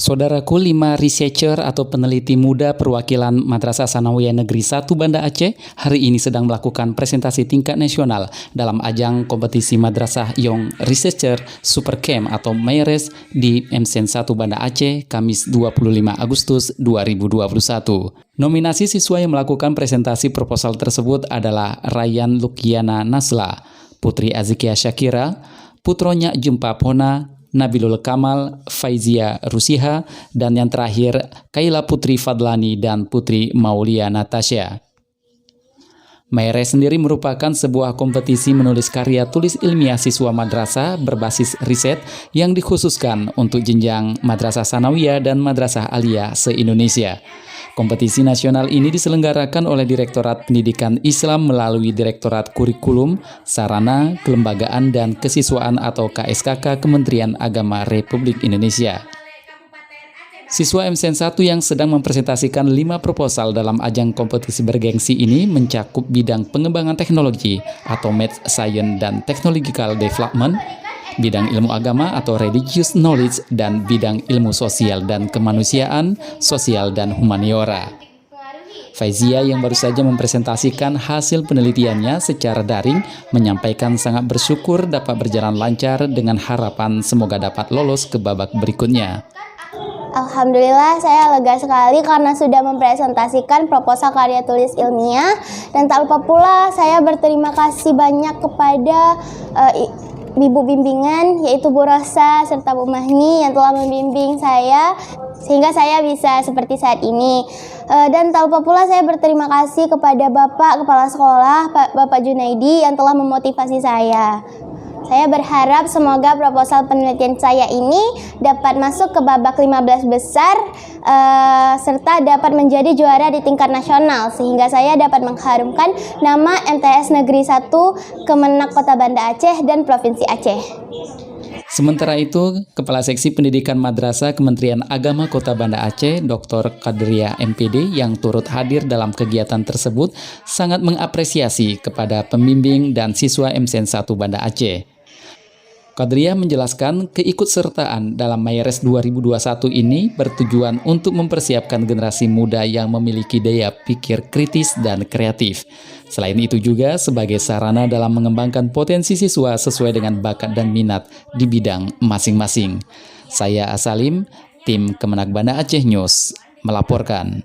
Saudaraku, 5 researcher atau peneliti muda perwakilan Madrasah Sanawiyah Negeri 1 Banda Aceh hari ini sedang melakukan presentasi tingkat nasional dalam ajang kompetisi Madrasah Young Researcher Super Camp atau MYRES di MSEN 1 Banda Aceh, Kamis 25 Agustus 2021. Nominasi siswa yang melakukan presentasi proposal tersebut adalah Ryan Lukiana Nasla, Putri Azikia Syakira, putronya Jempa Pona, Nabilul Kamal, Faizia Rusiha, dan yang terakhir Kaila Putri Fadlani dan Putri Maulia Natasha. MYRES sendiri merupakan sebuah kompetisi menulis karya tulis ilmiah siswa madrasah berbasis riset yang dikhususkan untuk jenjang Madrasah Sanawiyah dan Madrasah Aliyah se-Indonesia. Kompetisi nasional ini diselenggarakan oleh Direktorat Pendidikan Islam melalui Direktorat Kurikulum, Sarana, Kelembagaan, dan Kesiswaan atau KSKK Kementerian Agama Republik Indonesia. Siswa MSEN 1 yang sedang mempresentasikan 5 proposal dalam ajang kompetisi bergengsi ini mencakup bidang pengembangan teknologi atau Math Science dan Technological Development, bidang ilmu agama atau religious knowledge, dan bidang ilmu sosial dan kemanusiaan, sosial dan humaniora. Faizia yang baru saja mempresentasikan hasil penelitiannya secara daring menyampaikan sangat bersyukur dapat berjalan lancar dengan harapan semoga dapat lolos ke babak berikutnya. Alhamdulillah, saya lega sekali karena sudah mempresentasikan proposal karya tulis ilmiah, dan tak lupa pula saya berterima kasih banyak kepada ibu bimbingan yaitu Bu Rosa serta Bu Mahni yang telah membimbing saya sehingga saya bisa seperti saat ini. Dan tak lupa pula saya berterima kasih kepada Bapak Kepala Sekolah, Bapak Junaidi yang telah memotivasi saya. Saya berharap semoga proposal penelitian saya ini dapat masuk ke babak 15 besar serta dapat menjadi juara di tingkat nasional sehingga saya dapat mengharumkan nama MTS Negeri 1, Kemenak Kota Banda Aceh dan Provinsi Aceh. Sementara itu, Kepala Seksi Pendidikan Madrasah Kementerian Agama Kota Banda Aceh, Dr. Qadriah MPD, yang turut hadir dalam kegiatan tersebut, sangat mengapresiasi kepada pembimbing dan siswa MSEN 1 Banda Aceh. Qadriah menjelaskan keikutsertaan dalam MYRES 2021 ini bertujuan untuk mempersiapkan generasi muda yang memiliki daya pikir kritis dan kreatif. Selain itu juga sebagai sarana dalam mengembangkan potensi siswa sesuai dengan bakat dan minat di bidang masing-masing. Saya Asalim, tim Kemenak Banda Aceh News, melaporkan.